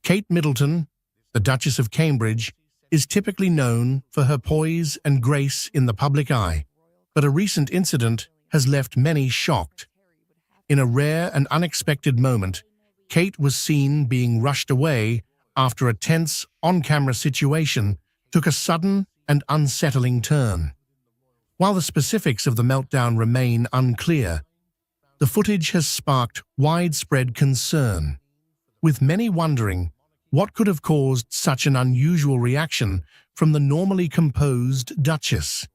Kate Middleton, the Duchess of Cambridge, is typically known for her poise and grace in the public eye, but a recent incident has left many shocked. In a rare and unexpected moment, Kate was seen being rushed away after a tense, on-camera situation took a sudden and unsettling turn. While the specifics of the meltdown remain unclear, the footage has sparked widespread concern, with many wondering what could have caused such an unusual reaction from the normally composed Duchess.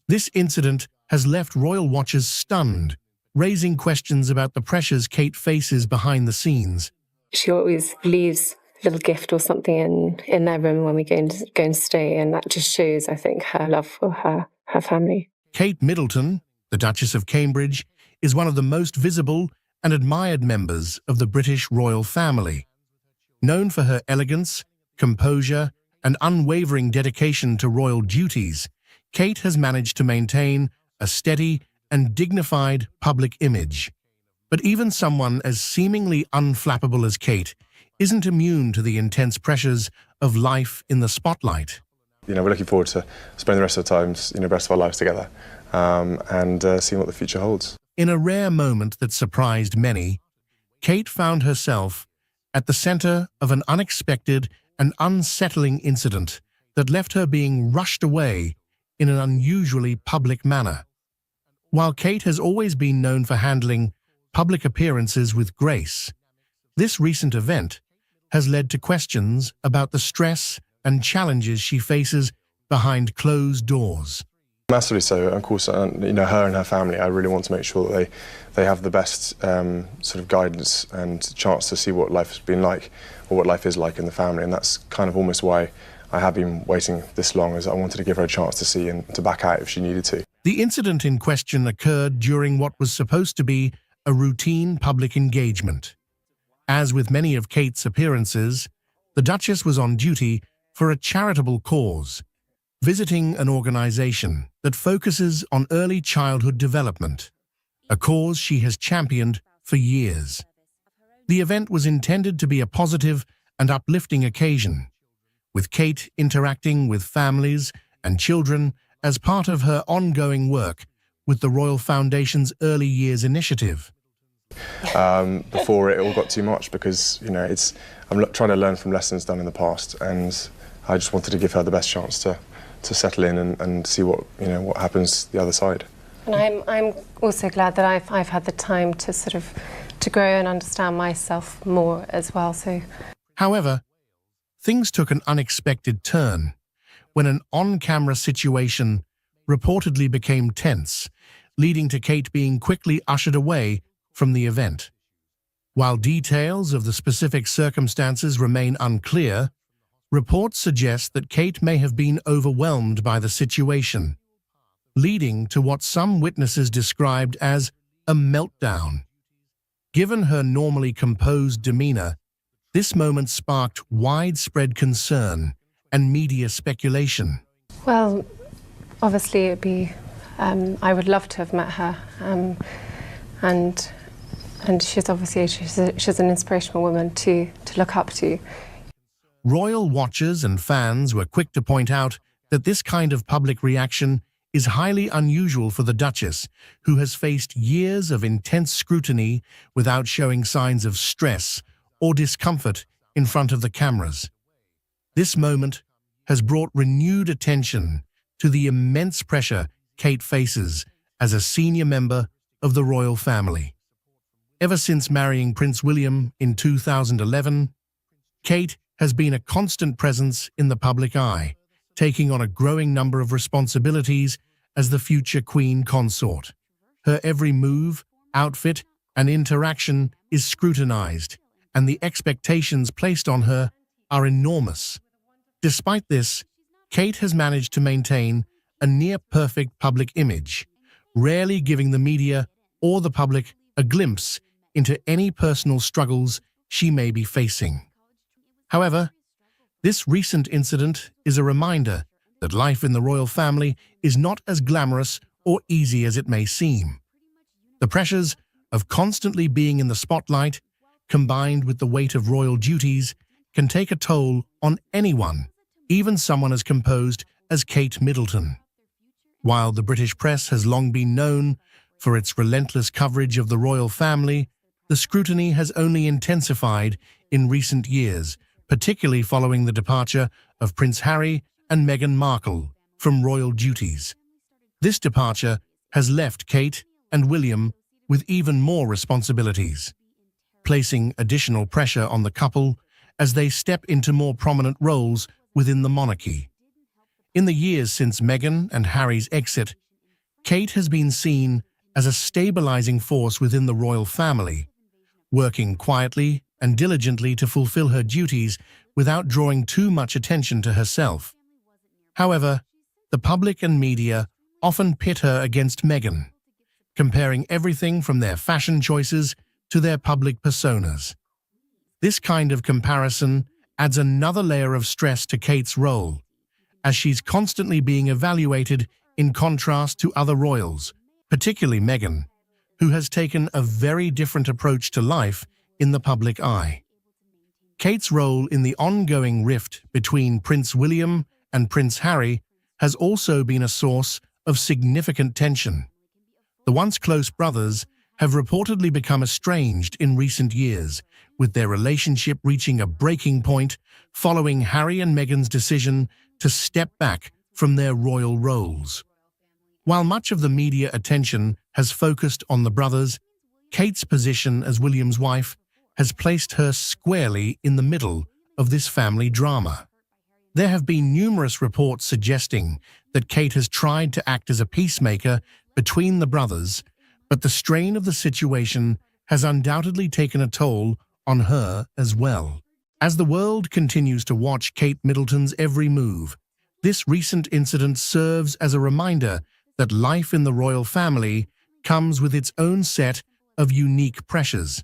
This incident has left royal watchers stunned, raising questions about the pressures Kate faces behind the scenes. She always leaves a little gift or something in their room when we go and stay, and that just shows, I think, her love for her family. Kate Middleton, the Duchess of Cambridge, is one of the most visible and admired members of the British royal family. Known for her elegance, composure, and unwavering dedication to royal duties, Kate has managed to maintain a steady and dignified public image. But even someone as seemingly unflappable as Kate isn't immune to the intense pressures of life in the spotlight. We're looking forward to spending the rest of the times, the rest of our lives together, and seeing what the future holds. In a rare moment that surprised many, Kate found herself at the center of an unexpected and unsettling incident that left her being rushed away in an unusually public manner. While Kate has always been known for handling public appearances with grace, this recent event has led to questions about the stress and challenges she faces behind closed doors. Massively so. Of course, her and her family, I really want to make sure that they have the best sort of guidance and chance to see what life has been like, or what life is like in the family, and that's kind of almost why I have been waiting this long, as I wanted to give her a chance to see and to back out if she needed to. The incident in question occurred during what was supposed to be a routine public engagement. As with many of Kate's appearances, the Duchess was on duty for a charitable cause, visiting an organization that focuses on early childhood development, a cause she has championed for years. The event was intended to be a positive and uplifting occasion, with Kate interacting with families and children as part of her ongoing work with the Royal Foundation's Early Years Initiative. Before it all got too much, because I'm trying to learn from lessons done in the past, and I just wanted to give her the best chance to settle in and see what happens the other side. And I'm also glad that I've had the time to grow and understand myself more as well. So, however, things took an unexpected turn when an on-camera situation reportedly became tense, leading to Kate being quickly ushered away from the event. While details of the specific circumstances remain unclear, reports suggest that Kate may have been overwhelmed by the situation, leading to what some witnesses described as a meltdown. Given her normally composed demeanor, this moment sparked widespread concern and media speculation. Well, obviously it'd be, I would love to have met her, and she's obviously she's an inspirational woman to look up to. Royal watchers and fans were quick to point out that this kind of public reaction is highly unusual for the Duchess, who has faced years of intense scrutiny without showing signs of stress or discomfort in front of the cameras. This moment has brought renewed attention to the immense pressure Kate faces as a senior member of the royal family. Ever since marrying Prince William in 2011, Kate has been a constant presence in the public eye, taking on a growing number of responsibilities as the future Queen Consort. Her every move, outfit, and interaction is scrutinized, and the expectations placed on her are enormous. Despite this, Kate has managed to maintain a near-perfect public image, rarely giving the media or the public a glimpse into any personal struggles she may be facing. However, this recent incident is a reminder that life in the royal family is not as glamorous or easy as it may seem. The pressures of constantly being in the spotlight, combined with the weight of royal duties, can take a toll on anyone, even someone as composed as Kate Middleton. While the British press has long been known for its relentless coverage of the royal family, the scrutiny has only intensified in recent years, particularly following the departure of Prince Harry and Meghan Markle from royal duties. This departure has left Kate and William with even more responsibilities, placing additional pressure on the couple as they step into more prominent roles within the monarchy. In the years since Meghan and Harry's exit, Kate has been seen as a stabilizing force within the royal family, working quietly and diligently to fulfill her duties without drawing too much attention to herself. However, the public and media often pit her against Meghan, comparing everything from their fashion choices to their public personas. This kind of comparison adds another layer of stress to Kate's role, as she's constantly being evaluated in contrast to other royals, particularly Meghan, who has taken a very different approach to life in the public eye. Kate's role in the ongoing rift between Prince William and Prince Harry has also been a source of significant tension. The once close brothers have reportedly become estranged in recent years, with their relationship reaching a breaking point following Harry and Meghan's decision to step back from their royal roles. While much of the media attention has focused on the brothers, Kate's position as William's wife has placed her squarely in the middle of this family drama. There have been numerous reports suggesting that Kate has tried to act as a peacemaker between the brothers, but the strain of the situation has undoubtedly taken a toll on her as well. As the world continues to watch Kate Middleton's every move, this recent incident serves as a reminder that life in the royal family comes with its own set of unique pressures.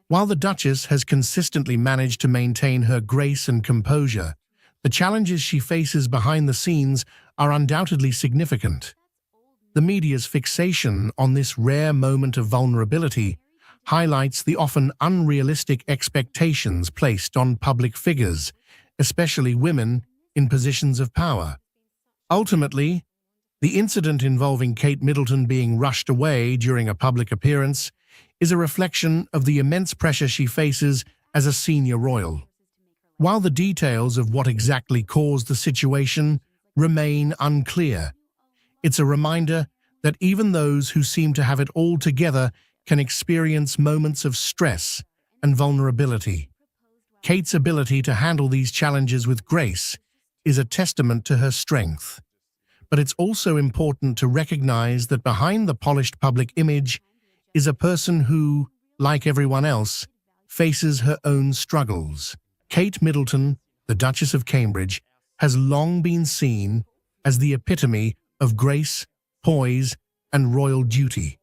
While the Duchess has consistently managed to maintain her grace and composure, the challenges she faces behind the scenes are undoubtedly significant. The media's fixation on this rare moment of vulnerability highlights the often unrealistic expectations placed on public figures, especially women in positions of power. Ultimately, the incident involving Kate Middleton being rushed away during a public appearance is a reflection of the immense pressure she faces as a senior royal. While the details of what exactly caused the situation remain unclear, it's a reminder that even those who seem to have it all together can experience moments of stress and vulnerability. Kate's ability to handle these challenges with grace is a testament to her strength. But it's also important to recognize that behind the polished public image is a person who, like everyone else, faces her own struggles. Kate Middleton, the Duchess of Cambridge, has long been seen as the epitome of grace, poise, and royal duty.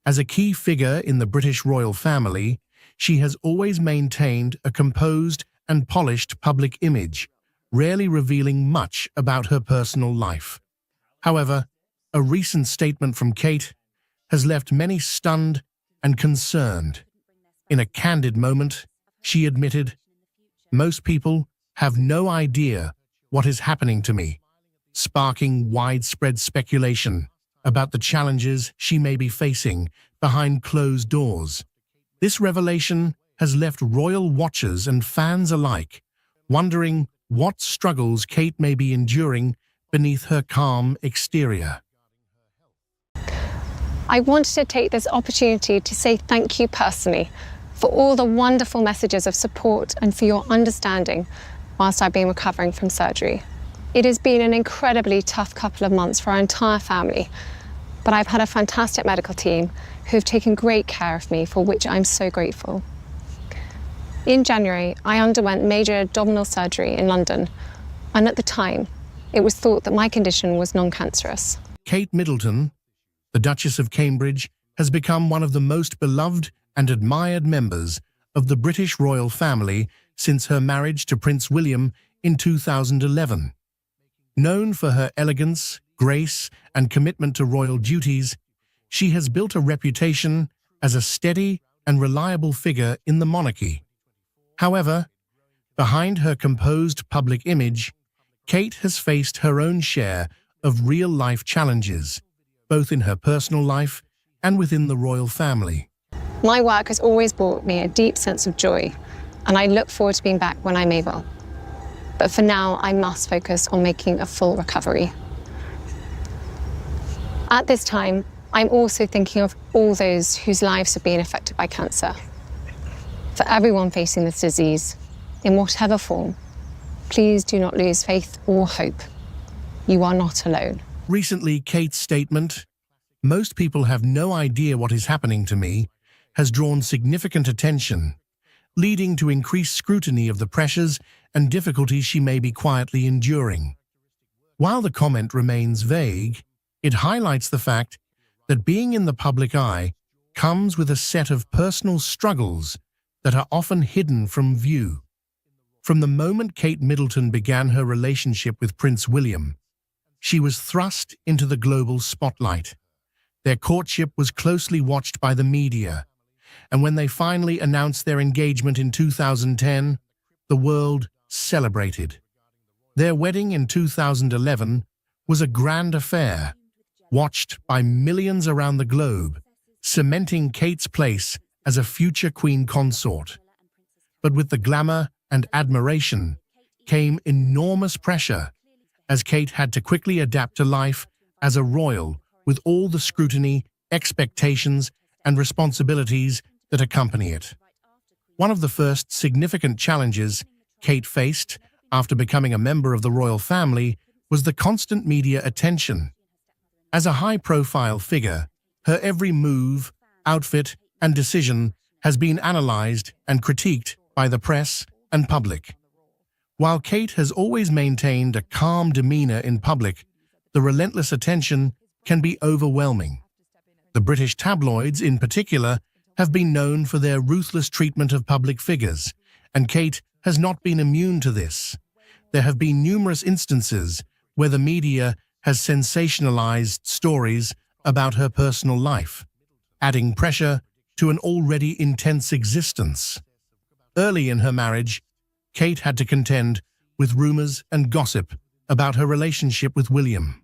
As a key figure in the British royal family, she has always maintained a composed and polished public image, rarely revealing much about her personal life. However, a recent statement from Kate has left many stunned and concerned. In a candid moment, she admitted, "Most people have no idea what is happening to me," sparking widespread speculation about the challenges she may be facing behind closed doors. This revelation has left royal watchers and fans alike wondering what struggles Kate may be enduring beneath her calm exterior. I wanted to take this opportunity to say thank you personally for all the wonderful messages of support and for your understanding whilst I've been recovering from surgery. It has been an incredibly tough couple of months for our entire family, but I've had a fantastic medical team who have taken great care of me, for which I'm so grateful. In January, I underwent major abdominal surgery in London, and at the time, it was thought that my condition was non-cancerous. Kate Middleton, the Duchess of Cambridge, has become one of the most beloved and admired members of the British royal family since her marriage to Prince William in 2011. Known for her elegance, grace, and commitment to royal duties, she has built a reputation as a steady and reliable figure in the monarchy. However, Behind her composed public image, Kate has faced her own share of real-life challenges, both in her personal life and within the royal family. My work has always brought me a deep sense of joy, and I look forward to being back when I'm able. But for now, I must focus on making a full recovery. At this time, I'm also thinking of all those whose lives have been affected by cancer. For everyone facing this disease, in whatever form, please do not lose faith or hope. You are not alone. Recently, Kate's statement, "Most people have no idea what is happening to me," has drawn significant attention, leading to increased scrutiny of the pressures and difficulties she may be quietly enduring. While the comment remains vague, it highlights the fact that being in the public eye comes with a set of personal struggles that are often hidden from view. From the moment Kate Middleton began her relationship with Prince William, she was thrust into the global spotlight. Their courtship was closely watched by the media, and when they finally announced their engagement in 2010, the world celebrated. Their wedding in 2011 was a grand affair, watched by millions around the globe, cementing Kate's place as a future queen consort. But with the glamour and admiration came enormous pressure, as Kate had to quickly adapt to life as a royal with all the scrutiny, expectations, and responsibilities that accompany it. One of the first significant challenges Kate faced after becoming a member of the royal family was the constant media attention. As a high-profile figure, her every move, outfit, and decision has been analyzed and critiqued by the press and public. While Kate has always maintained a calm demeanor in public, the relentless attention can be overwhelming. The British tabloids, in particular, have been known for their ruthless treatment of public figures, and Kate has not been immune to this. There have been numerous instances where the media has sensationalized stories about her personal life, adding pressure to an already intense existence. Early in her marriage, Kate had to contend with rumors and gossip about her relationship with William.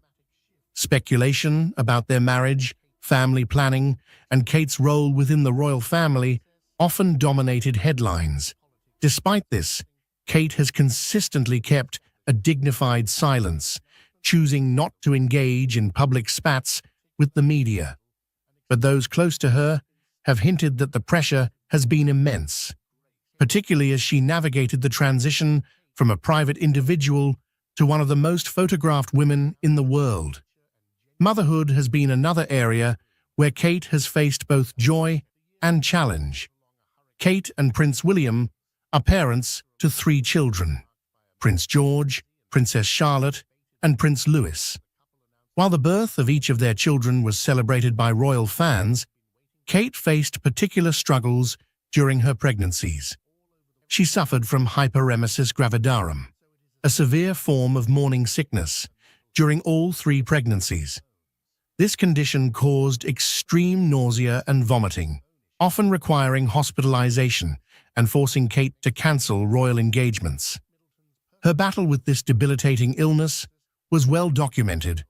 Speculation about their marriage, family planning, and Kate's role within the royal family often dominated headlines. Despite this, Kate has consistently kept a dignified silence, choosing not to engage in public spats with the media. But those close to her have hinted that the pressure has been immense, particularly as she navigated the transition from a private individual to one of the most photographed women in the world. Motherhood has been another area where Kate has faced both joy and challenge. Kate and Prince William are parents to 3 children: Prince George, Princess Charlotte, and Prince Louis. While the birth of each of their children was celebrated by royal fans, Kate faced particular struggles during her pregnancies. She suffered from hyperemesis gravidarum, a severe form of morning sickness, during all 3 pregnancies. This condition caused extreme nausea and vomiting, often requiring hospitalization and forcing Kate to cancel royal engagements. Her battle with this debilitating illness was well documented,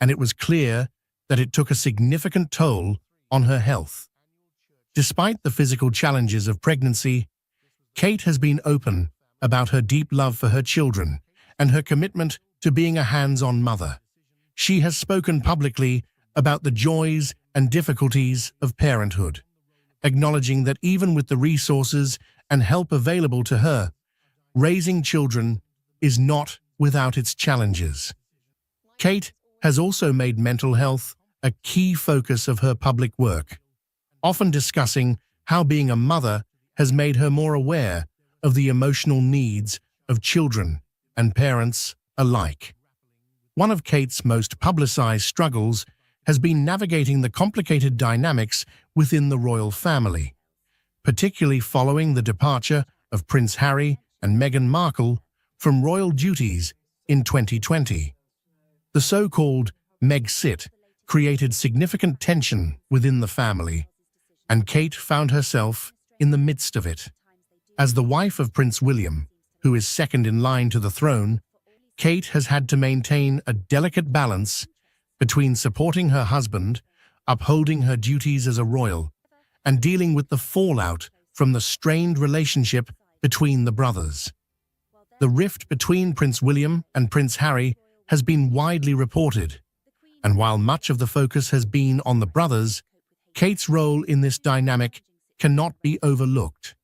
and it was clear that it took a significant toll on her health. Despite the physical challenges of pregnancy, Kate has been open about her deep love for her children and her commitment to being a hands-on mother. She has spoken publicly about the joys and difficulties of parenthood, acknowledging that even with the resources and help available to her, raising children is not without its challenges. Kate has also made mental health a key focus of her public work, often discussing how being a mother has made her more aware of the emotional needs of children and parents alike. One of Kate's most publicized struggles has been navigating the complicated dynamics within the royal family, particularly following the departure of Prince Harry and Meghan Markle from royal duties in 2020. The so-called Megxit created significant tension within the family, and Kate found herself in the midst of it. As the wife of Prince William, who is second in line to the throne, Kate has had to maintain a delicate balance between supporting her husband, upholding her duties as a royal, and dealing with the fallout from the strained relationship between the brothers. The rift between Prince William and Prince Harry has been widely reported, and while much of the focus has been on the brothers, Kate's role in this dynamic cannot be overlooked.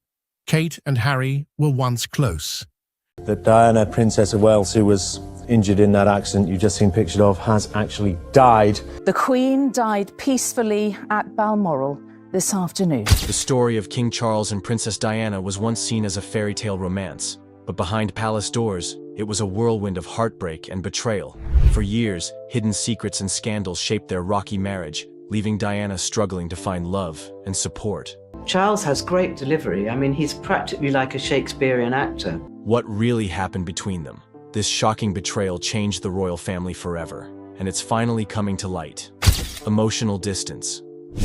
Kate and Harry were once close. That Diana, Princess of Wales, who was injured in that accident you've just seen pictured of, has actually died. The Queen died peacefully at Balmoral this afternoon. The story of King Charles and Princess Diana was once seen as a fairy tale romance, but behind palace doors, it was a whirlwind of heartbreak and betrayal. For years, hidden secrets and scandals shaped their rocky marriage, leaving Diana struggling to find love and support. Charles has great delivery. I mean, he's practically like a Shakespearean actor. What really happened between them? This shocking betrayal changed the royal family forever, and it's finally coming to light. Emotional distance.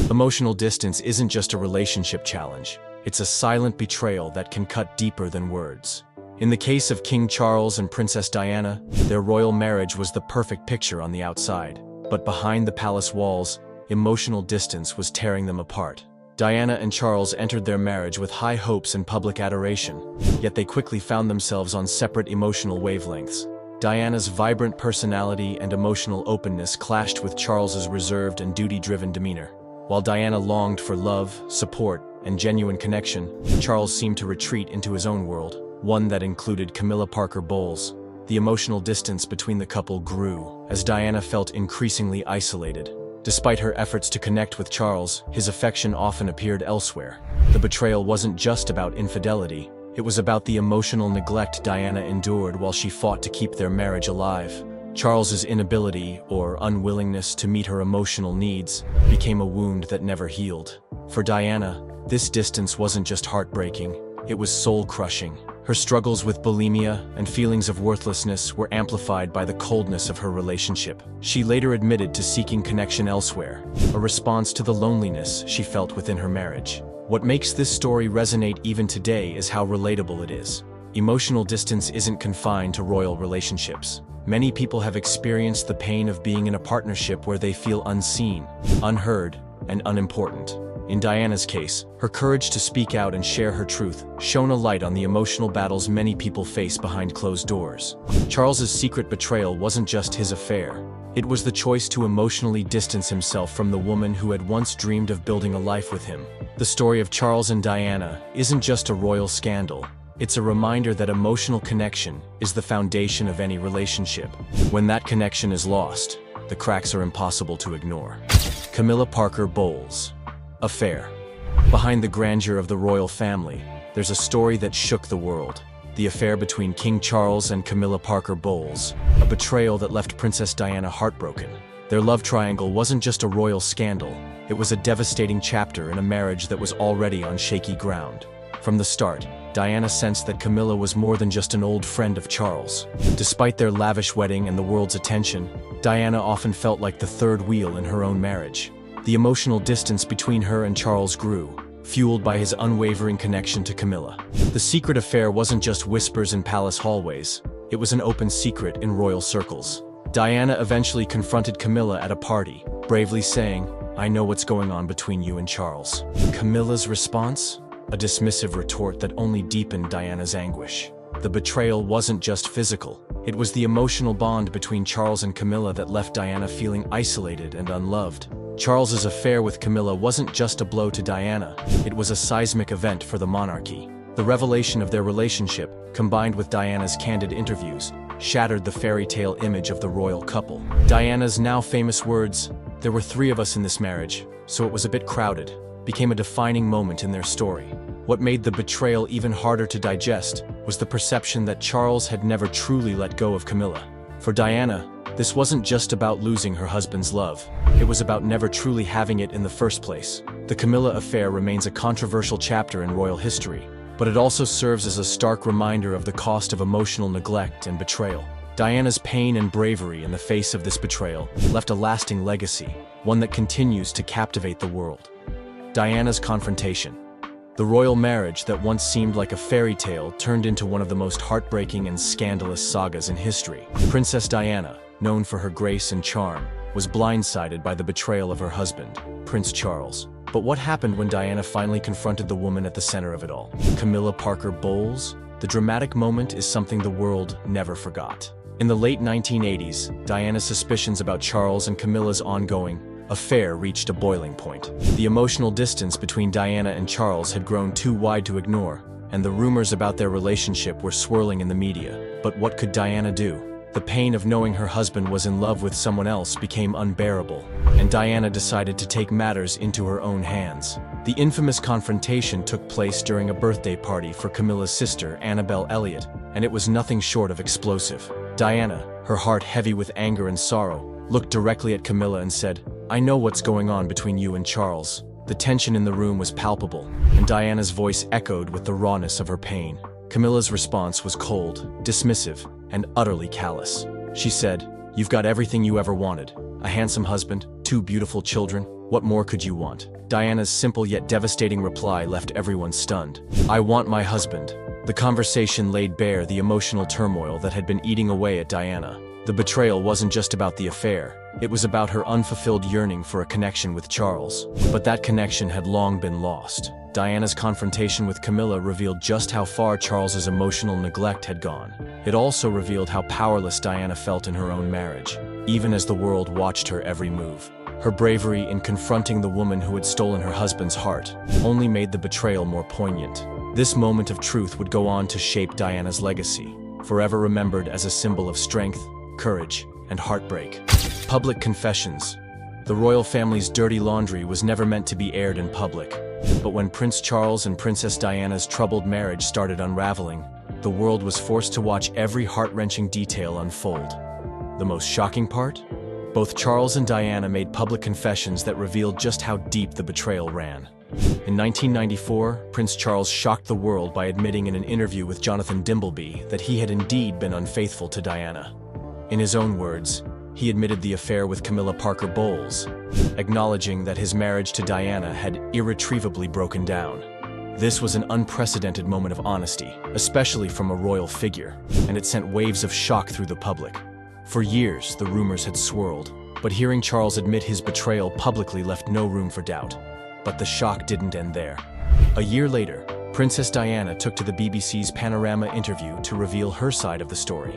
Emotional distance isn't just a relationship challenge. It's a silent betrayal that can cut deeper than words. In the case of King Charles and Princess Diana, their royal marriage was the perfect picture on the outside. But behind the palace walls, emotional distance was tearing them apart. Diana and Charles entered their marriage with high hopes and public adoration, yet they quickly found themselves on separate emotional wavelengths. Diana's vibrant personality and emotional openness clashed with Charles's reserved and duty-driven demeanor. While Diana longed for love, support, and genuine connection, Charles seemed to retreat into his own world, one that included Camilla Parker Bowles. The emotional distance between the couple grew, as Diana felt increasingly isolated. Despite her efforts to connect with Charles, his affection often appeared elsewhere. The betrayal wasn't just about infidelity, it was about the emotional neglect Diana endured while she fought to keep their marriage alive. Charles's inability, or unwillingness to meet her emotional needs, became a wound that never healed. For Diana, this distance wasn't just heartbreaking, it was soul-crushing. Her struggles with bulimia and feelings of worthlessness were amplified by the coldness of her relationship. She later admitted to seeking connection elsewhere, a response to the loneliness she felt within her marriage. What makes this story resonate even today is how relatable it is. Emotional distance isn't confined to royal relationships. Many people have experienced the pain of being in a partnership where they feel unseen, unheard, and unimportant. In Diana's case, her courage to speak out and share her truth shone a light on the emotional battles many people face behind closed doors. Charles's secret betrayal wasn't just his affair. It was the choice to emotionally distance himself from the woman who had once dreamed of building a life with him. The story of Charles and Diana isn't just a royal scandal. It's a reminder that emotional connection is the foundation of any relationship. When that connection is lost, the cracks are impossible to ignore. Camilla Parker Bowles. Affair. Behind the grandeur of the royal family, there's a story that shook the world. The affair between King Charles and Camilla Parker Bowles, a betrayal that left Princess Diana heartbroken. Their love triangle wasn't just a royal scandal, it was a devastating chapter in a marriage that was already on shaky ground. From the start, Diana sensed that Camilla was more than just an old friend of Charles. Despite their lavish wedding and the world's attention, Diana often felt like the third wheel in her own marriage. The emotional distance between her and Charles grew, fueled by his unwavering connection to Camilla. The secret affair wasn't just whispers in palace hallways, it was an open secret in royal circles. Diana eventually confronted Camilla at a party, bravely saying, "I know what's going on between you and Charles." Camilla's response? A dismissive retort that only deepened Diana's anguish. The betrayal wasn't just physical, it was the emotional bond between Charles and Camilla that left Diana feeling isolated and unloved. Charles's affair with Camilla wasn't just a blow to Diana, it was a seismic event for the monarchy. The revelation of their relationship, combined with Diana's candid interviews, shattered the fairy tale image of the royal couple. Diana's now famous words, "There were 3 of us in this marriage, so it was a bit crowded," became a defining moment in their story. What made the betrayal even harder to digest was the perception that Charles had never truly let go of Camilla. For Diana, this wasn't just about losing her husband's love. It was about never truly having it in the first place. The Camilla affair remains a controversial chapter in royal history, but it also serves as a stark reminder of the cost of emotional neglect and betrayal. Diana's pain and bravery in the face of this betrayal left a lasting legacy, one that continues to captivate the world. Diana's confrontation. The royal marriage that once seemed like a fairy tale turned into one of the most heartbreaking and scandalous sagas in history. Princess Diana, known for her grace and charm, was blindsided by the betrayal of her husband, Prince Charles. But what happened when Diana finally confronted the woman at the center of it all? Camilla Parker Bowles? The dramatic moment is something the world never forgot. In the late 1980s, Diana's suspicions about Charles and Camilla's ongoing affair reached a boiling point. The emotional distance between Diana and Charles had grown too wide to ignore, and the rumors about their relationship were swirling in the media. But what could Diana do? The pain of knowing her husband was in love with someone else became unbearable, and Diana decided to take matters into her own hands. The infamous confrontation took place during a birthday party for Camilla's sister, Annabelle Elliott, and it was nothing short of explosive. Diana, her heart heavy with anger and sorrow, looked directly at Camilla and said, "I know what's going on between you and Charles." The tension in the room was palpable, and Diana's voice echoed with the rawness of her pain. Camilla's response was cold, dismissive, and utterly callous. She said, "You've got everything you ever wanted. A handsome husband, 2 beautiful children. What more could you want?" Diana's simple yet devastating reply left everyone stunned. "I want my husband." The conversation laid bare the emotional turmoil that had been eating away at Diana. The betrayal wasn't just about the affair. It was about her unfulfilled yearning for a connection with Charles. But that connection had long been lost. Diana's confrontation with Camilla revealed just how far Charles's emotional neglect had gone. It also revealed how powerless Diana felt in her own marriage, even as the world watched her every move. Her bravery in confronting the woman who had stolen her husband's heart only made the betrayal more poignant. This moment of truth would go on to shape Diana's legacy, forever remembered as a symbol of strength, courage, and heartbreak. Public confessions. The royal family's dirty laundry was never meant to be aired in public. But when Prince Charles and Princess Diana's troubled marriage started unraveling, the world was forced to watch every heart-wrenching detail unfold. The most shocking part? Both Charles and Diana made public confessions that revealed just how deep the betrayal ran. In 1994, Prince Charles shocked the world by admitting in an interview with Jonathan Dimbleby that he had indeed been unfaithful to Diana. In his own words, he admitted the affair with Camilla Parker Bowles, acknowledging that his marriage to Diana had irretrievably broken down. This was an unprecedented moment of honesty, especially from a royal figure, and it sent waves of shock through the public. For years, the rumors had swirled, but hearing Charles admit his betrayal publicly left no room for doubt. But the shock didn't end there. A year later, Princess Diana took to the BBC's Panorama interview to reveal her side of the story.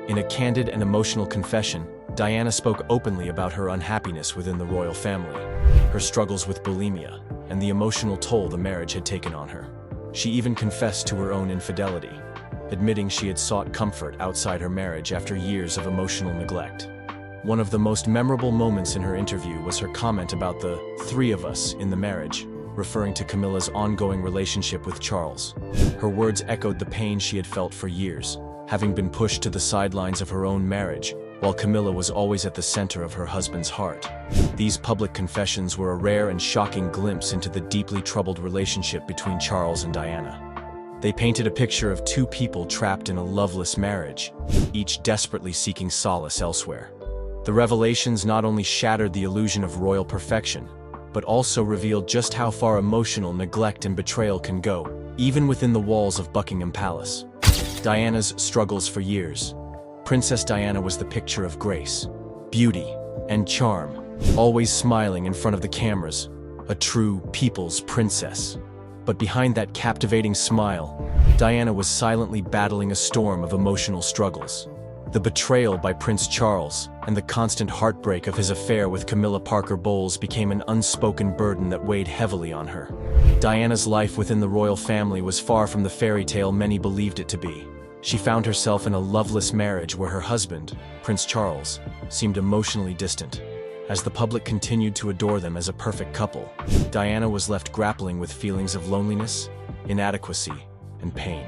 In a candid and emotional confession, Diana spoke openly about her unhappiness within the royal family, her struggles with bulimia, and the emotional toll the marriage had taken on her. She even confessed to her own infidelity, admitting she had sought comfort outside her marriage after years of emotional neglect. One of the most memorable moments in her interview was her comment about the 3 of us in the marriage, referring to Camilla's ongoing relationship with Charles. Her words echoed the pain she had felt for years, having been pushed to the sidelines of her own marriage, while Camilla was always at the center of her husband's heart. These public confessions were a rare and shocking glimpse into the deeply troubled relationship between Charles and Diana. They painted a picture of 2 people trapped in a loveless marriage, each desperately seeking solace elsewhere. The revelations not only shattered the illusion of royal perfection, but also revealed just how far emotional neglect and betrayal can go, even within the walls of Buckingham Palace. Diana's struggles for years. Princess Diana was the picture of grace, beauty, and charm, always smiling in front of the cameras, a true people's princess. But behind that captivating smile, Diana was silently battling a storm of emotional struggles. The betrayal by Prince Charles and the constant heartbreak of his affair with Camilla Parker Bowles became an unspoken burden that weighed heavily on her. Diana's life within the royal family was far from the fairy tale many believed it to be. She found herself in a loveless marriage where her husband, Prince Charles, seemed emotionally distant. As the public continued to adore them as a perfect couple, Diana was left grappling with feelings of loneliness, inadequacy, and pain.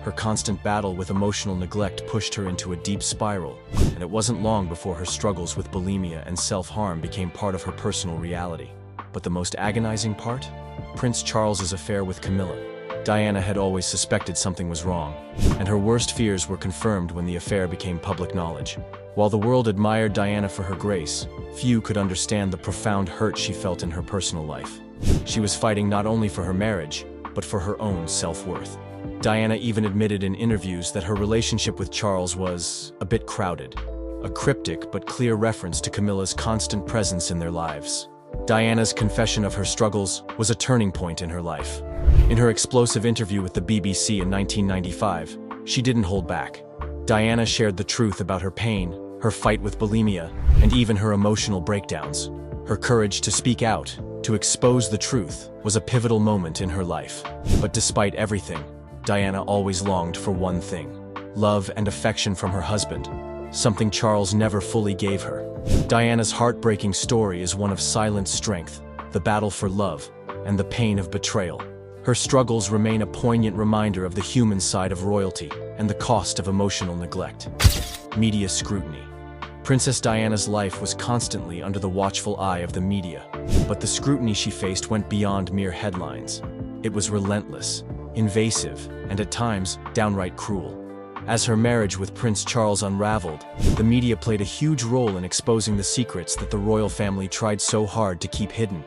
Her constant battle with emotional neglect pushed her into a deep spiral, and it wasn't long before her struggles with bulimia and self-harm became part of her personal reality. But the most agonizing part? Prince Charles's affair with Camilla. Diana had always suspected something was wrong, and her worst fears were confirmed when the affair became public knowledge. While the world admired Diana for her grace, few could understand the profound hurt she felt in her personal life. She was fighting not only for her marriage, but for her own self-worth. Diana even admitted in interviews that her relationship with Charles was a bit crowded, a cryptic but clear reference to Camilla's constant presence in their lives. Diana's confession of her struggles was a turning point in her life. In her explosive interview with the BBC in 1995, she didn't hold back. Diana shared the truth about her pain, her fight with bulimia, and even her emotional breakdowns. Her courage to speak out, to expose the truth, was a pivotal moment in her life. But despite everything, Diana always longed for one thing: love and affection from her husband, something Charles never fully gave her. Diana's heartbreaking story is one of silent strength, the battle for love, and the pain of betrayal. Her struggles remain a poignant reminder of the human side of royalty and the cost of emotional neglect. Media scrutiny. Princess Diana's life was constantly under the watchful eye of the media, but the scrutiny she faced went beyond mere headlines. It was relentless, invasive, and at times, downright cruel. As her marriage with Prince Charles unraveled, the media played a huge role in exposing the secrets that the royal family tried so hard to keep hidden.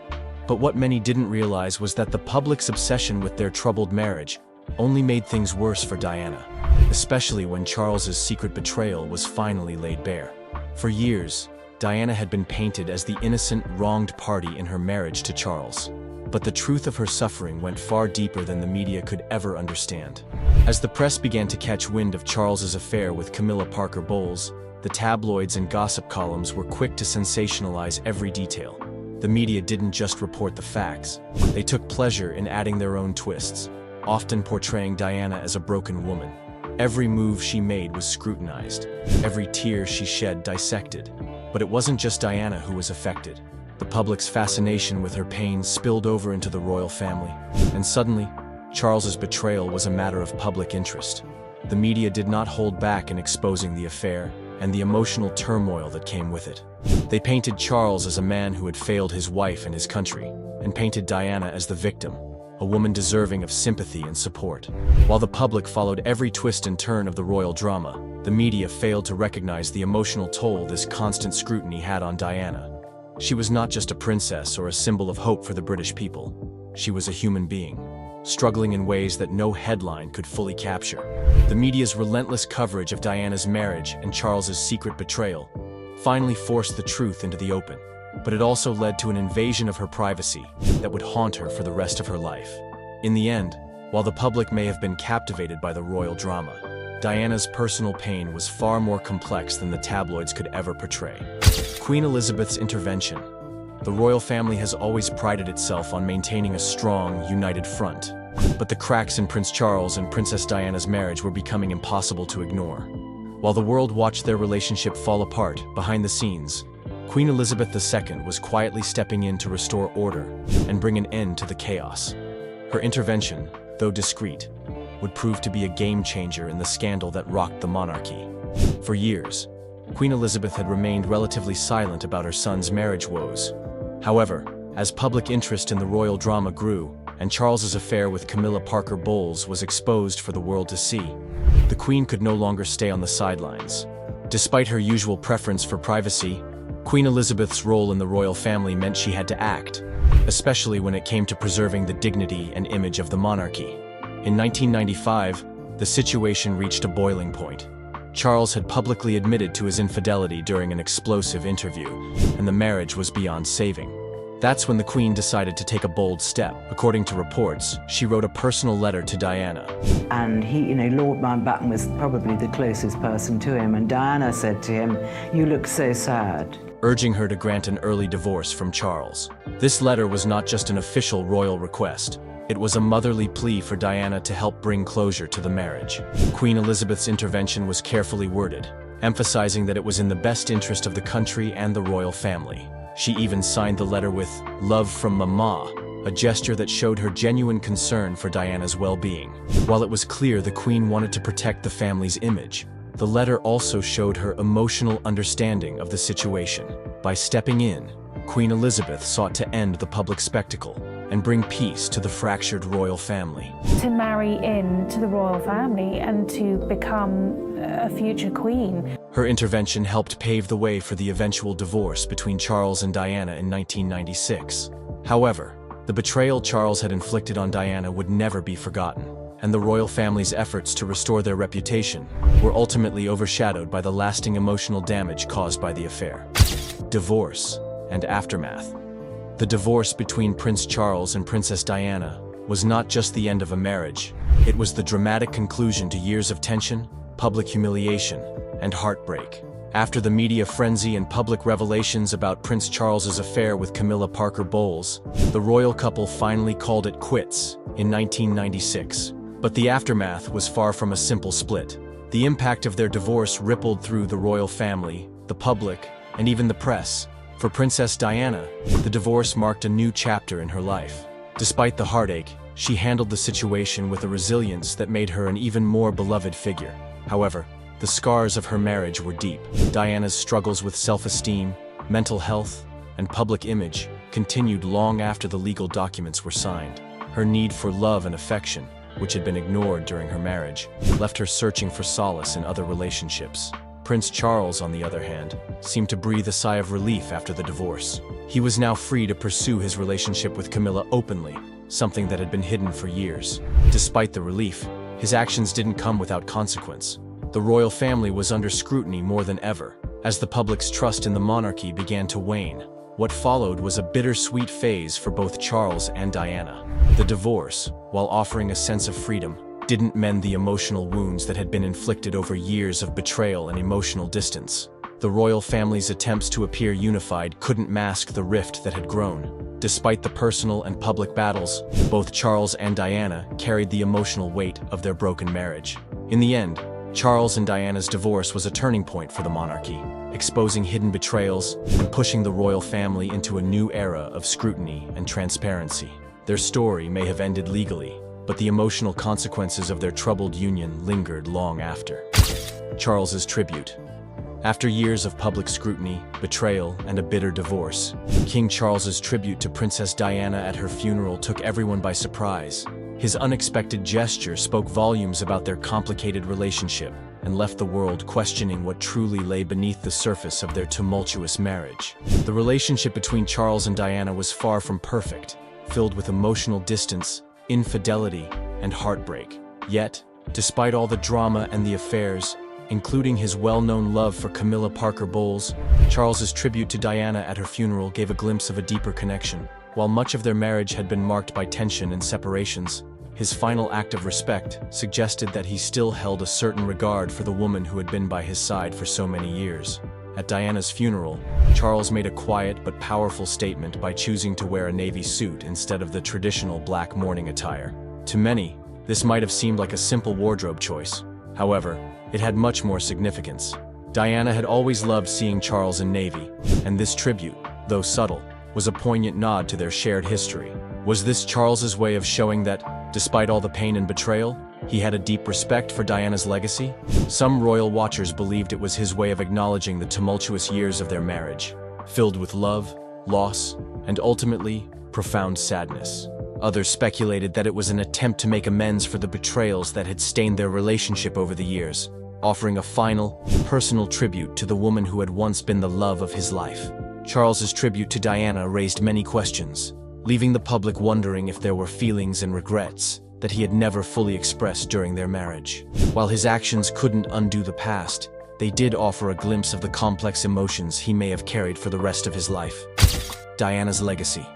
But what many didn't realize was that the public's obsession with their troubled marriage only made things worse for Diana, especially when Charles's secret betrayal was finally laid bare. For years, Diana had been painted as the innocent, wronged party in her marriage to Charles. But the truth of her suffering went far deeper than the media could ever understand. As the press began to catch wind of Charles's affair with Camilla Parker Bowles, the tabloids and gossip columns were quick to sensationalize every detail. The media didn't just report the facts, they took pleasure in adding their own twists, often portraying Diana as a broken woman. Every move she made was scrutinized, every tear she shed dissected. But it wasn't just Diana who was affected. The public's fascination with her pain spilled over into the royal family, and suddenly, Charles's betrayal was a matter of public interest. The media did not hold back in exposing the affair and the emotional turmoil that came with it. They painted Charles as a man who had failed his wife and his country, and painted Diana as the victim, a woman deserving of sympathy and support. While the public followed every twist and turn of the royal drama, the media failed to recognize the emotional toll this constant scrutiny had on Diana. She was not just a princess or a symbol of hope for the British people. She was a human being, struggling in ways that no headline could fully capture. The media's relentless coverage of Diana's marriage and Charles's secret betrayal finally forced the truth into the open, but it also led to an invasion of her privacy that would haunt her for the rest of her life. In the end, while the public may have been captivated by the royal drama, Diana's personal pain was far more complex than the tabloids could ever portray. Queen Elizabeth's intervention. The royal family has always prided itself on maintaining a strong, united front. But the cracks in Prince Charles and Princess Diana's marriage were becoming impossible to ignore. While the world watched their relationship fall apart behind the scenes, Queen Elizabeth II was quietly stepping in to restore order and bring an end to the chaos. Her intervention, though discreet, would prove to be a game-changer in the scandal that rocked the monarchy. For years, Queen Elizabeth had remained relatively silent about her son's marriage woes. However, as public interest in the royal drama grew, and Charles's affair with Camilla Parker Bowles was exposed for the world to see, the Queen could no longer stay on the sidelines. Despite her usual preference for privacy, Queen Elizabeth's role in the royal family meant she had to act, especially when it came to preserving the dignity and image of the monarchy. In 1995, the situation reached a boiling point. Charles had publicly admitted to his infidelity during an explosive interview, and the marriage was beyond saving. That's when the Queen decided to take a bold step. According to reports, she wrote a personal letter to Diana. And he, Lord Mountbatten was probably the closest person to him, and Diana said to him, "You look so sad," urging her to grant an early divorce from Charles. This letter was not just an official royal request. It was a motherly plea for Diana to help bring closure to the marriage. Queen Elizabeth's intervention was carefully worded, emphasizing that it was in the best interest of the country and the royal family. She even signed the letter with "Love from Mama," a gesture that showed her genuine concern for Diana's well-being. While it was clear the Queen wanted to protect the family's image, the letter also showed her emotional understanding of the situation. By stepping in, Queen Elizabeth sought to end the public spectacle and bring peace to the fractured royal family. To marry into the royal family and to become a future queen. Her intervention helped pave the way for the eventual divorce between Charles and Diana in 1996. However, The betrayal Charles had inflicted on Diana would never be forgotten, and the royal family's efforts to restore their reputation were ultimately overshadowed by the lasting emotional damage caused by the affair. Divorce and aftermath. The divorce between Prince Charles and Princess Diana was not just the end of a marriage, it was the dramatic conclusion to years of tension, public humiliation, and heartbreak. After the media frenzy and public revelations about Prince Charles's affair with Camilla Parker Bowles, the royal couple finally called it quits in 1996. But the aftermath was far from a simple split. The impact of their divorce rippled through the royal family, the public, and even the press. For Princess Diana, the divorce marked a new chapter in her life. Despite the heartache, she handled the situation with a resilience that made her an even more beloved figure. However, the scars of her marriage were deep. Diana's struggles with self-esteem, mental health, and public image continued long after the legal documents were signed. Her need for love and affection, which had been ignored during her marriage, left her searching for solace in other relationships. Prince Charles, on the other hand, seemed to breathe a sigh of relief after the divorce. He was now free to pursue his relationship with Camilla openly, something that had been hidden for years. Despite the relief, his actions didn't come without consequence. The royal family was under scrutiny more than ever, as the public's trust in the monarchy began to wane. What followed was a bittersweet phase for both Charles and Diana. The divorce, while offering a sense of freedom, didn't mend the emotional wounds that had been inflicted over years of betrayal and emotional distance. The royal family's attempts to appear unified couldn't mask the rift that had grown. Despite the personal and public battles, both Charles and Diana carried the emotional weight of their broken marriage. In the end, Charles and Diana's divorce was a turning point for the monarchy, exposing hidden betrayals and pushing the royal family into a new era of scrutiny and transparency. Their story may have ended legally, but the emotional consequences of their troubled union lingered long after. Charles's tribute. After years of public scrutiny, betrayal, and a bitter divorce, King Charles's tribute to Princess Diana at her funeral took everyone by surprise. His unexpected gesture spoke volumes about their complicated relationship and left the world questioning what truly lay beneath the surface of their tumultuous marriage. The relationship between Charles and Diana was far from perfect, filled with emotional distance, infidelity, and heartbreak. Yet, despite all the drama and the affairs, including his well-known love for Camilla Parker Bowles, Charles's tribute to Diana at her funeral gave a glimpse of a deeper connection. While much of their marriage had been marked by tension and separations, his final act of respect suggested that he still held a certain regard for the woman who had been by his side for so many years. At Diana's funeral, Charles made a quiet but powerful statement by choosing to wear a navy suit instead of the traditional black mourning attire. To many, this might have seemed like a simple wardrobe choice. However, it had much more significance. Diana had always loved seeing Charles in navy, and this tribute, though subtle, was a poignant nod to their shared history. Was this Charles's way of showing that, despite all the pain and betrayal, he had a deep respect for Diana's legacy? Some royal watchers believed it was his way of acknowledging the tumultuous years of their marriage, filled with love, loss, and ultimately, profound sadness. Others speculated that it was an attempt to make amends for the betrayals that had stained their relationship over the years, offering a final, personal tribute to the woman who had once been the love of his life. Charles's tribute to Diana raised many questions, leaving the public wondering if there were feelings and regrets that he had never fully expressed during their marriage. While his actions couldn't undo the past, they did offer a glimpse of the complex emotions he may have carried for the rest of his life. Diana's legacy.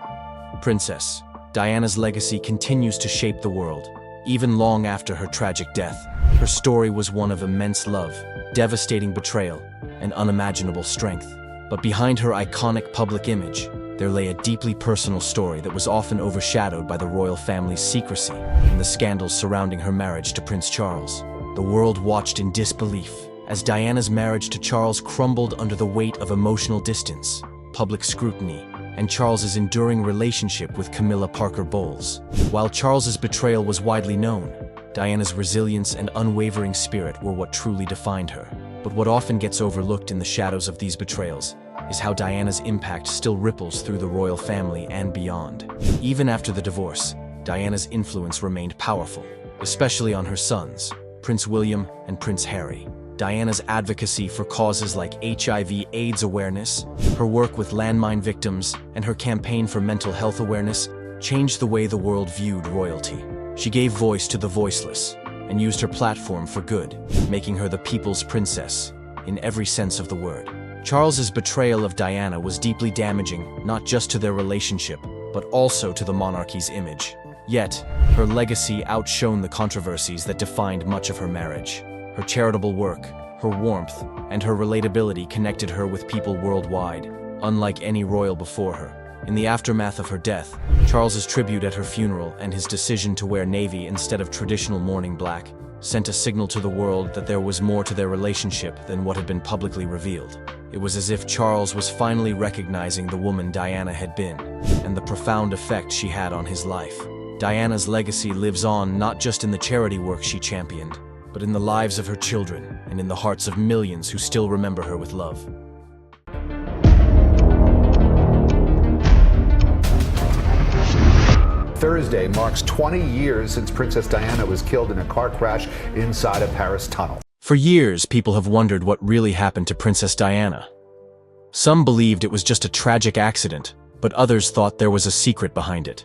Princess Diana's legacy continues to shape the world. Even long after her tragic death, her story was one of immense love, devastating betrayal, and unimaginable strength. But behind her iconic public image, there lay a deeply personal story that was often overshadowed by the royal family's secrecy and the scandals surrounding her marriage to Prince Charles. The world watched in disbelief as Diana's marriage to Charles crumbled under the weight of emotional distance, public scrutiny, and Charles's enduring relationship with Camilla Parker Bowles. While Charles's betrayal was widely known, Diana's resilience and unwavering spirit were what truly defined her. But what often gets overlooked in the shadows of these betrayals is how Diana's impact still ripples through the royal family and beyond. Even after the divorce, Diana's influence remained powerful, especially on her sons, Prince William and Prince Harry. Diana's advocacy for causes like HIV/AIDS awareness, her work with landmine victims, and her campaign for mental health awareness changed the way the world viewed royalty. She gave voice to the voiceless and used her platform for good, making her the people's princess in every sense of the word. Charles's betrayal of Diana was deeply damaging, not just to their relationship, but also to the monarchy's image. Yet, her legacy outshone the controversies that defined much of her marriage. Her charitable work, her warmth, and her relatability connected her with people worldwide, unlike any royal before her. In the aftermath of her death, Charles's tribute at her funeral and his decision to wear navy instead of traditional mourning black sent a signal to the world that there was more to their relationship than what had been publicly revealed. It was as if Charles was finally recognizing the woman Diana had been, and the profound effect she had on his life. Diana's legacy lives on not just in the charity work she championed, but in the lives of her children and in the hearts of millions who still remember her with love. Thursday marks 20 years since Princess Diana was killed in a car crash inside a Paris tunnel. For years, people have wondered what really happened to Princess Diana. Some believed it was just a tragic accident, but others thought there was a secret behind it.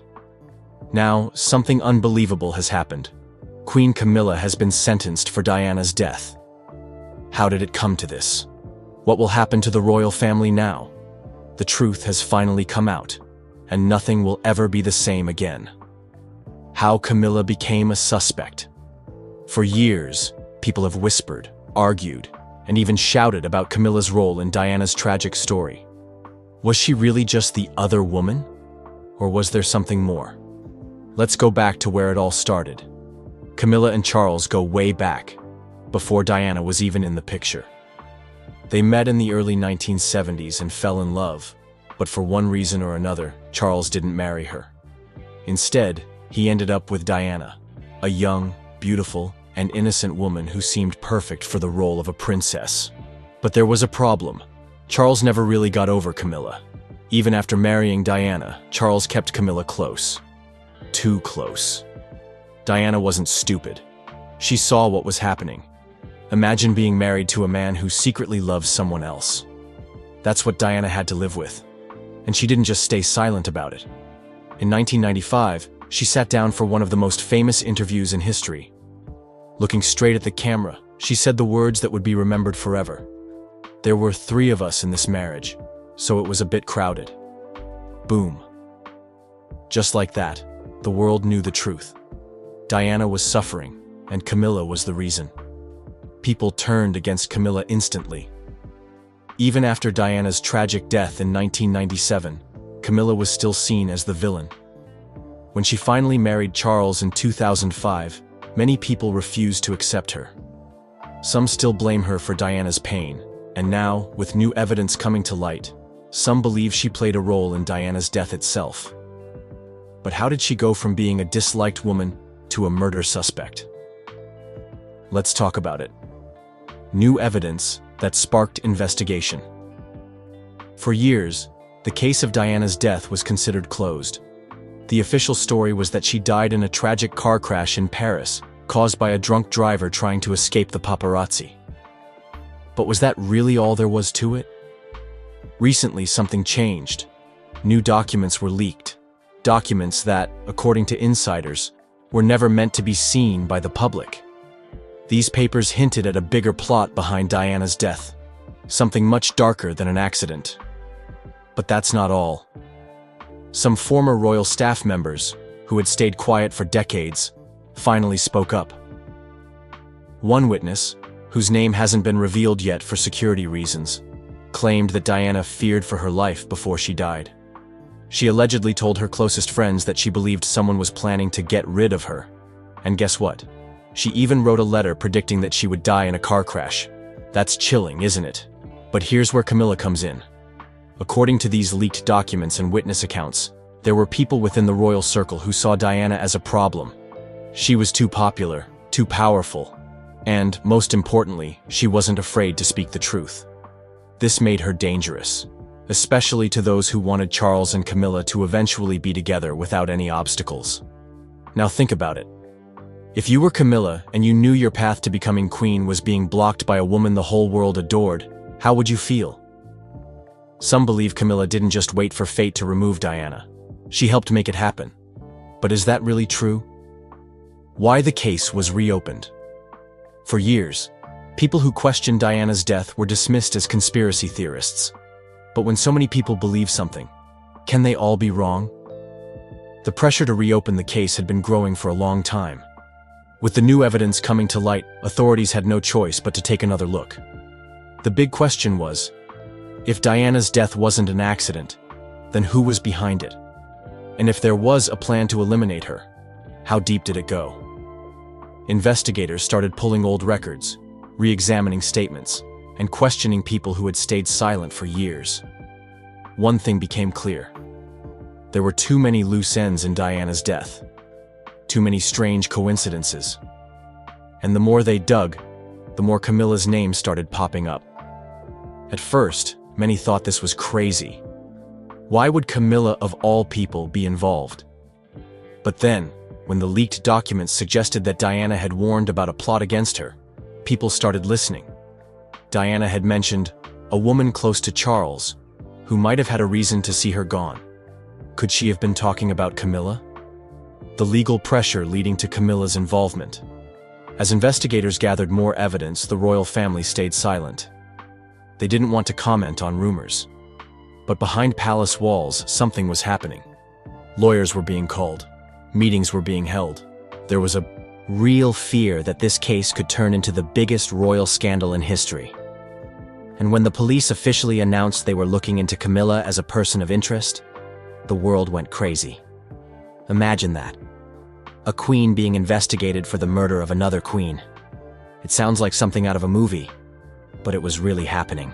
Now, something unbelievable has happened. Queen Camilla has been sentenced for Diana's death. How did it come to this? What will happen to the royal family now? The truth has finally come out, and nothing will ever be the same again. How Camilla became a suspect. For years, people have whispered, argued, and even shouted about Camilla's role in Diana's tragic story. Was she really just the other woman? Or was there something more? Let's go back to where it all started. Camilla and Charles go way back, before Diana was even in the picture. They met in the early 1970s and fell in love, but for one reason or another, Charles didn't marry her. Instead, he ended up with Diana, a young, beautiful, and innocent woman who seemed perfect for the role of a princess. But there was a problem. Charles never really got over Camilla. Even after marrying Diana, Charles kept Camilla close. Too close. Diana wasn't stupid. She saw what was happening. Imagine being married to a man who secretly loves someone else. That's what Diana had to live with. And she didn't just stay silent about it. In 1995, she sat down for one of the most famous interviews in history. Looking straight at the camera, she said the words that would be remembered forever. There were 3 of us in this marriage, so it was a bit crowded. Boom. Just like that, the world knew the truth. Diana was suffering, and Camilla was the reason. People turned against Camilla instantly. Even after Diana's tragic death in 1997, Camilla was still seen as the villain. When she finally married Charles in 2005, many people refused to accept her. Some still blame her for Diana's pain, and now, with new evidence coming to light, some believe she played a role in Diana's death itself. But how did she go from being a disliked woman to a murder suspect? Let's talk about it. New evidence that sparked investigation. For years, the case of Diana's death was considered closed. The official story was that she died in a tragic car crash in Paris, caused by a drunk driver trying to escape the paparazzi. But was that really all there was to it? Recently, something changed. New documents were leaked. Documents that, according to insiders, were never meant to be seen by the public. These papers hinted at a bigger plot behind Diana's death, something much darker than an accident. But that's not all. Some former royal staff members, who had stayed quiet for decades, finally spoke up. One witness, whose name hasn't been revealed yet for security reasons, claimed that Diana feared for her life before she died. She allegedly told her closest friends that she believed someone was planning to get rid of her. And guess what? She even wrote a letter predicting that she would die in a car crash. That's chilling, isn't it? But here's where Camilla comes in. According to these leaked documents and witness accounts, there were people within the royal circle who saw Diana as a problem. She was too popular, too powerful, and, most importantly, she wasn't afraid to speak the truth. This made her dangerous, especially to those who wanted Charles and Camilla to eventually be together without any obstacles. Now think about it. If you were Camilla and you knew your path to becoming queen was being blocked by a woman the whole world adored, how would you feel? Some believe Camilla didn't just wait for fate to remove Diana. She helped make it happen. But is that really true? Why the case was reopened? For years, people who questioned Diana's death were dismissed as conspiracy theorists. But when so many people believe something, can they all be wrong? The pressure to reopen the case had been growing for a long time. With the new evidence coming to light, authorities had no choice but to take another look. The big question was, if Diana's death wasn't an accident, then who was behind it? And if there was a plan to eliminate her, how deep did it go? Investigators started pulling old records, re-examining statements, and questioning people who had stayed silent for years. One thing became clear. There were too many loose ends in Diana's death. Too many strange coincidences. And the more they dug, the more Camilla's name started popping up. At first, many thought this was crazy. Why would Camilla, of all people, be involved? But then, when the leaked documents suggested that Diana had warned about a plot against her, people started listening. Diana had mentioned a woman close to Charles, who might have had a reason to see her gone. Could she have been talking about Camilla? The legal pressure leading to Camilla's involvement. As investigators gathered more evidence, the royal family stayed silent. They didn't want to comment on rumors. But behind palace walls, something was happening. Lawyers were being called. Meetings were being held. There was a real fear that this case could turn into the biggest royal scandal in history. And when the police officially announced they were looking into Camilla as a person of interest, the world went crazy. Imagine that. A queen being investigated for the murder of another queen. It sounds like something out of a movie, but it was really happening.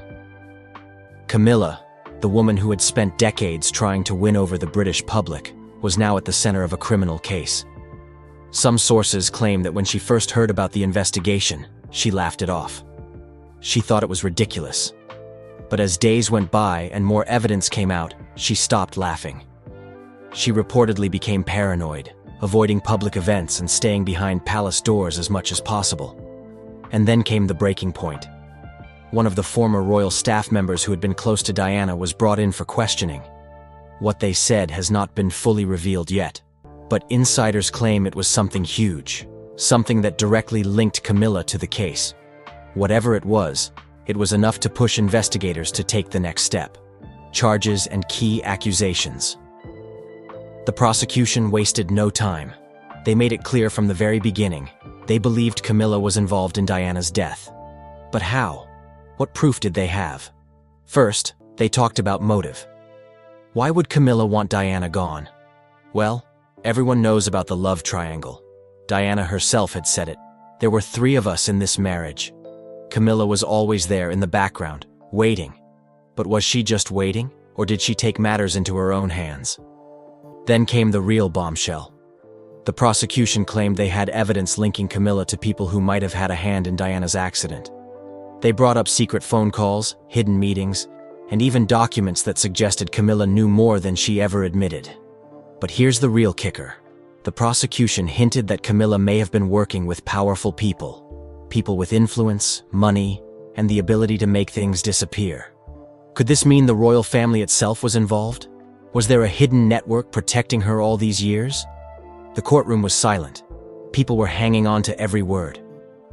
Camilla, the woman who had spent decades trying to win over the British public, was now at the center of a criminal case. Some sources claim that when she first heard about the investigation, she laughed it off. She thought it was ridiculous. But as days went by and more evidence came out, she stopped laughing. She reportedly became paranoid, avoiding public events and staying behind palace doors as much as possible. And then came the breaking point. One of the former royal staff members who had been close to Diana was brought in for questioning. What they said has not been fully revealed yet, but insiders claim it was something huge, something that directly linked Camilla to the case. Whatever it was enough to push investigators to take the next step. Charges and key accusations. The prosecution wasted no time. They made it clear from the very beginning. They believed Camilla was involved in Diana's death. But how? What proof did they have? First, they talked about motive. Why would Camilla want Diana gone? Well, everyone knows about the love triangle. Diana herself had said it. There were 3 of us in this marriage. Camilla was always there in the background, waiting. But was she just waiting, or did she take matters into her own hands? Then came the real bombshell. The prosecution claimed they had evidence linking Camilla to people who might have had a hand in Diana's accident. They brought up secret phone calls, hidden meetings, and even documents that suggested Camilla knew more than she ever admitted. But here's the real kicker. The prosecution hinted that Camilla may have been working with powerful people. People with influence, money, and the ability to make things disappear. Could this mean the royal family itself was involved? Was there a hidden network protecting her all these years? The courtroom was silent. People were hanging on to every word.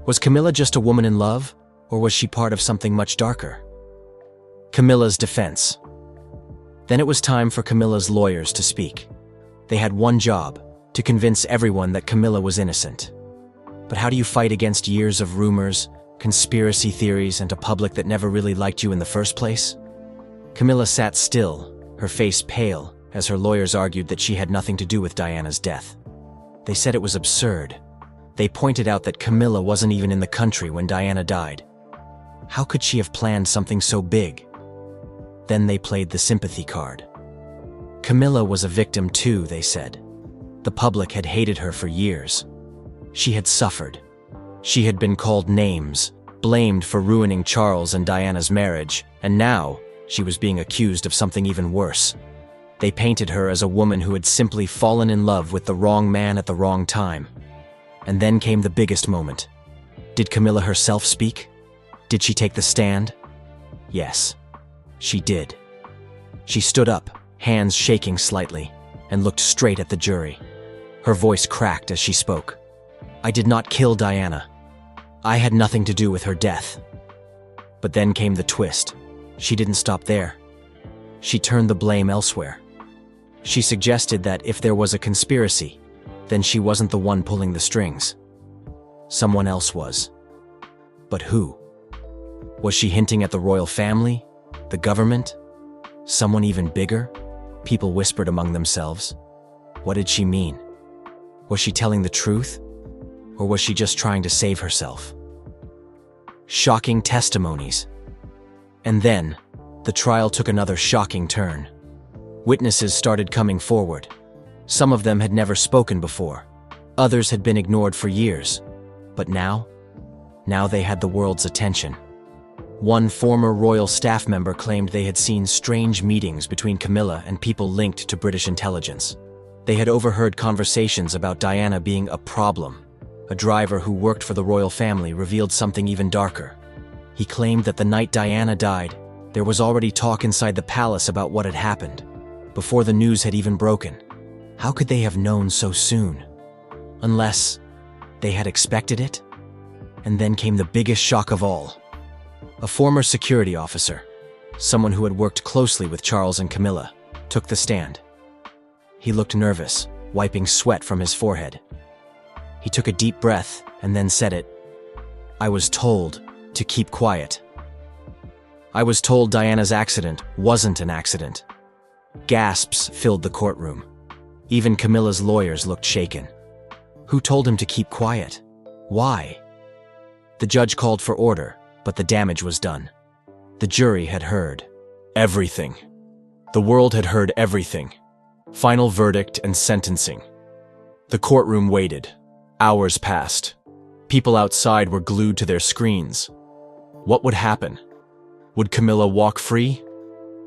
Was Camilla just a woman in love, or was she part of something much darker? Camilla's defense. Then it was time for Camilla's lawyers to speak. They had one job, to convince everyone that Camilla was innocent. But how do you fight against years of rumors, conspiracy theories, and a public that never really liked you in the first place? Camilla sat still, her face pale, as her lawyers argued that she had nothing to do with Diana's death. They said it was absurd. They pointed out that Camilla wasn't even in the country when Diana died. How could she have planned something so big? Then they played the sympathy card. Camilla was a victim too, they said. The public had hated her for years. She had suffered. She had been called names, blamed for ruining Charles and Diana's marriage, and now she was being accused of something even worse. They painted her as a woman who had simply fallen in love with the wrong man at the wrong time. And then came the biggest moment. Did Camilla herself speak? Did she take the stand? Yes, she did. She stood up, hands shaking slightly, and looked straight at the jury. Her voice cracked as she spoke. "I did not kill Diana. I had nothing to do with her death." But then came the twist. She didn't stop there. She turned the blame elsewhere. She suggested that if there was a conspiracy, then she wasn't the one pulling the strings. Someone else was. But who? Was she hinting at the royal family? The government? Someone even bigger? People whispered among themselves. What did she mean? Was she telling the truth? Or was she just trying to save herself? Shocking testimonies. And then, the trial took another shocking turn. Witnesses started coming forward. Some of them had never spoken before. Others had been ignored for years. But now they had the world's attention. One former royal staff member claimed they had seen strange meetings between Camilla and people linked to British intelligence. They had overheard conversations about Diana being a problem. A driver who worked for the royal family revealed something even darker. He claimed that the night Diana died, there was already talk inside the palace about what had happened, before the news had even broken. How could they have known so soon? Unless they had expected it? And then came the biggest shock of all. A former security officer, someone who had worked closely with Charles and Camilla, took the stand. He looked nervous, wiping sweat from his forehead. He took a deep breath and then said it. "I was told to keep quiet. I was told Diana's accident wasn't an accident." Gasps filled the courtroom. Even Camilla's lawyers looked shaken. Who told him to keep quiet? Why? The judge called for order, but the damage was done. The jury had heard everything. The world had heard everything. Final verdict and sentencing. The courtroom waited. Hours passed. People outside were glued to their screens. What would happen? Would Camilla walk free?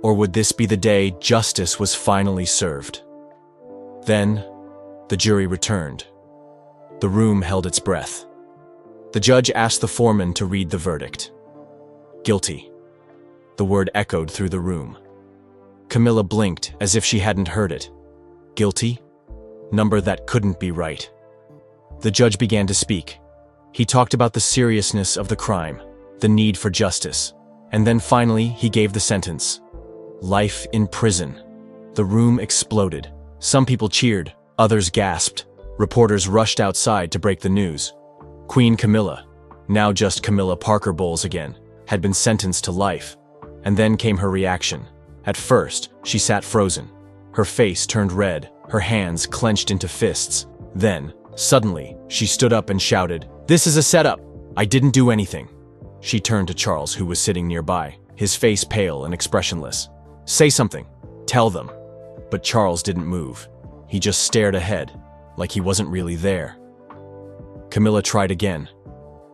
Or would this be the day justice was finally served? Then, the jury returned. The room held its breath. The judge asked the foreman to read the verdict. Guilty. The word echoed through the room. Camilla blinked as if she hadn't heard it. Guilty? Number that couldn't be right. The judge began to speak. He talked about the seriousness of the crime, the need for justice, and then finally he gave the sentence. Life in prison. The room exploded. Some people cheered, others gasped. Reporters rushed outside to break the news. Queen Camilla, now just Camilla Parker Bowles again, had been sentenced to life. And then came her reaction. At first, she sat frozen. Her face turned red, her hands clenched into fists. Then, suddenly, she stood up and shouted, "This is a setup! I didn't do anything." She turned to Charles, who was sitting nearby, his face pale and expressionless. "Say something. Tell them." But Charles didn't move. He just stared ahead, like he wasn't really there. Camilla tried again.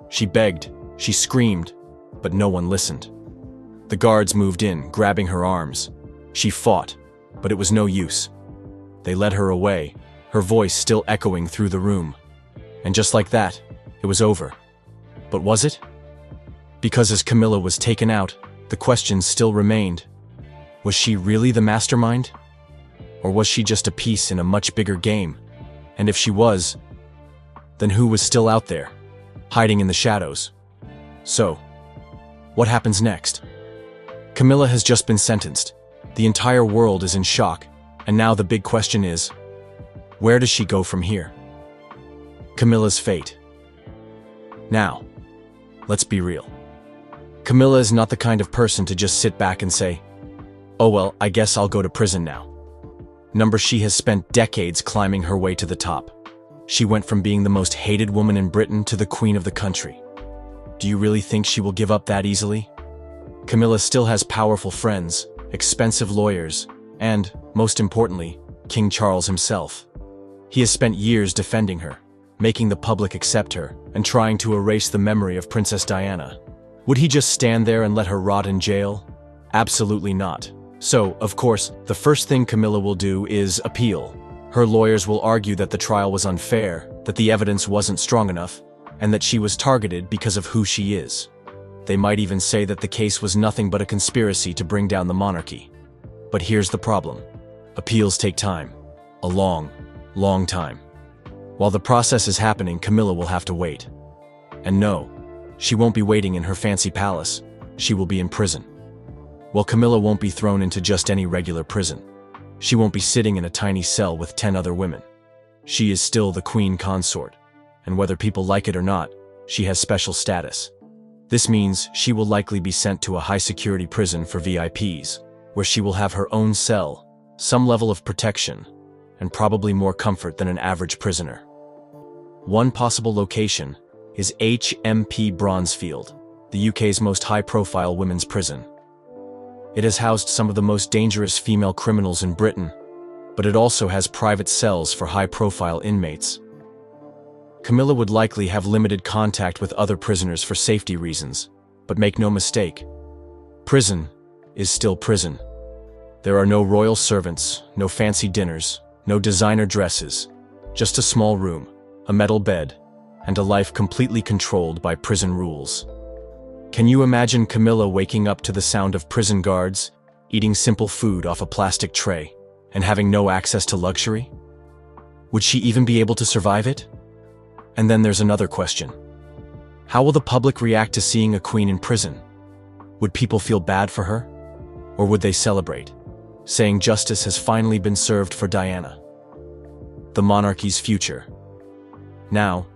She begged, she screamed, but no one listened. The guards moved in, grabbing her arms. She fought, but it was no use. They led her away, her voice still echoing through the room. And just like that, it was over. But was it? Because as Camilla was taken out, the questions still remained. Was she really the mastermind? Or was she just a piece in a much bigger game? And if she was, then who was still out there, hiding in the shadows? So, what happens next? Camilla has just been sentenced. The entire world is in shock, and now the big question is, where does she go from here? Camilla's fate. Now, let's be real. Camilla is not the kind of person to just sit back and say, "Oh well, I guess I'll go to prison now." She has spent decades climbing her way to the top. She went from being the most hated woman in Britain to the queen of the country. Do you really think she will give up that easily? Camilla still has powerful friends, expensive lawyers, and, most importantly, King Charles himself. He has spent years defending her, making the public accept her, and trying to erase the memory of Princess Diana. Would he just stand there and let her rot in jail? Absolutely not. So, of course, the first thing Camilla will do is appeal. Her lawyers will argue that the trial was unfair, that the evidence wasn't strong enough, and that she was targeted because of who she is. They might even say that the case was nothing but a conspiracy to bring down the monarchy. But here's the problem. Appeals take time. A long, long time. While the process is happening, Camilla will have to wait. And no, she won't be waiting in her fancy palace. She will be in prison. Well, Camilla won't be thrown into just any regular prison. She won't be sitting in a tiny cell with 10 other women. She is still the queen consort, and whether people like it or not, she has special status. This means she will likely be sent to a high-security prison for VIPs, where she will have her own cell, some level of protection, and probably more comfort than an average prisoner. One possible location is HMP Bronzefield, the UK's most high-profile women's prison. It has housed some of the most dangerous female criminals in Britain, but it also has private cells for high-profile inmates. Camilla would likely have limited contact with other prisoners for safety reasons, but make no mistake, prison is still prison. There are no royal servants, no fancy dinners, no designer dresses, just a small room, a metal bed, and a life completely controlled by prison rules. Can you imagine Camilla waking up to the sound of prison guards, eating simple food off a plastic tray, and having no access to luxury? Would she even be able to survive it? And then there's another question. How will the public react to seeing a queen in prison? Would people feel bad for her? Or would they celebrate, saying justice has finally been served for Diana? The monarchy's future. Now,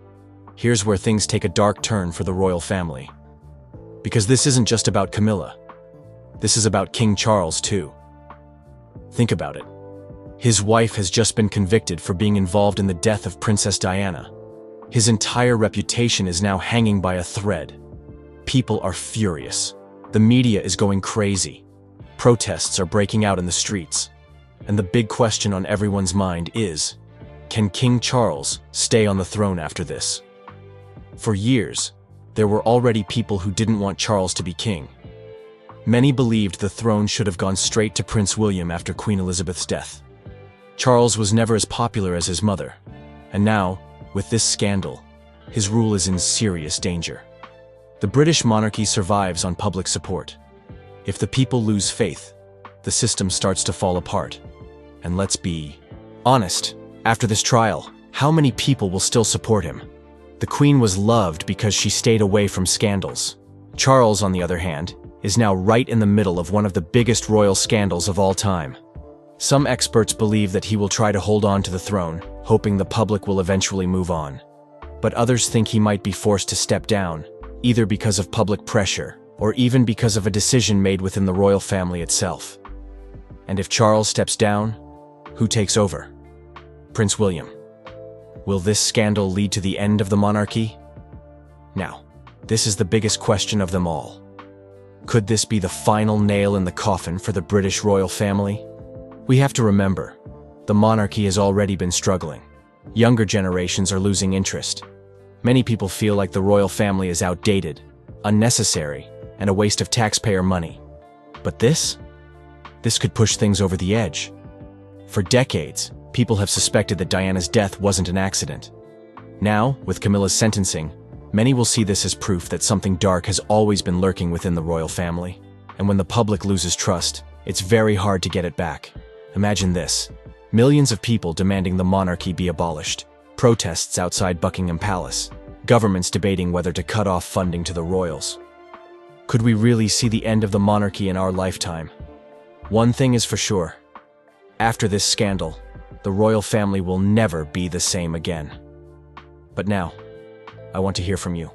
here's where things take a dark turn for the royal family. Because this isn't just about Camilla. This is about King Charles too. Think about it. His wife has just been convicted for being involved in the death of Princess Diana. His entire reputation is now hanging by a thread. People are furious. The media is going crazy. Protests are breaking out in the streets. And the big question on everyone's mind is, can King Charles stay on the throne after this? For years, there were already people who didn't want Charles to be king. Many believed the throne should have gone straight to Prince William after Queen Elizabeth's death. Charles was never as popular as his mother, and now, with this scandal, his rule is in serious danger. The British monarchy survives on public support. If the people lose faith, the system starts to fall apart. And let's be honest, after this trial, how many people will still support him? The Queen was loved because she stayed away from scandals. Charles, on the other hand, is now right in the middle of one of the biggest royal scandals of all time. Some experts believe that he will try to hold on to the throne, hoping the public will eventually move on. But others think he might be forced to step down, either because of public pressure, or even because of a decision made within the royal family itself. And if Charles steps down, who takes over? Prince William. Will this scandal lead to the end of the monarchy? Now, this is the biggest question of them all. Could this be the final nail in the coffin for the British royal family? We have to remember, the monarchy has already been struggling. Younger generations are losing interest. Many people feel like the royal family is outdated, unnecessary, and a waste of taxpayer money. But this could push things over the edge. For decades, people have suspected that Diana's death wasn't an accident. Now, with Camilla's sentencing, many will see this as proof that something dark has always been lurking within the royal family. And when the public loses trust, it's very hard to get it back. Imagine this. Millions of people demanding the monarchy be abolished. Protests outside Buckingham Palace. Governments debating whether to cut off funding to the royals. Could we really see the end of the monarchy in our lifetime? One thing is for sure. After this scandal, the royal family will never be the same again. But now, I want to hear from you.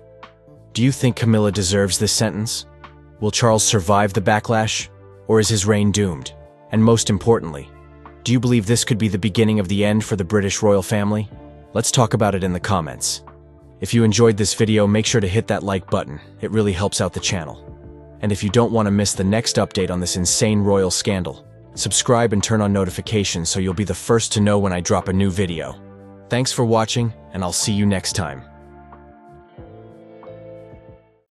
Do you think Camilla deserves this sentence? Will Charles survive the backlash, or is his reign doomed? And most importantly, do you believe this could be the beginning of the end for the British royal family? Let's talk about it in the comments. If you enjoyed this video, make sure to hit that like button. It really helps out the channel. And if you don't want to miss the next update on this insane royal scandal, subscribe and turn on notifications so you'll be the first to know when I drop a new video. Thanks for watching, and I'll see you next time.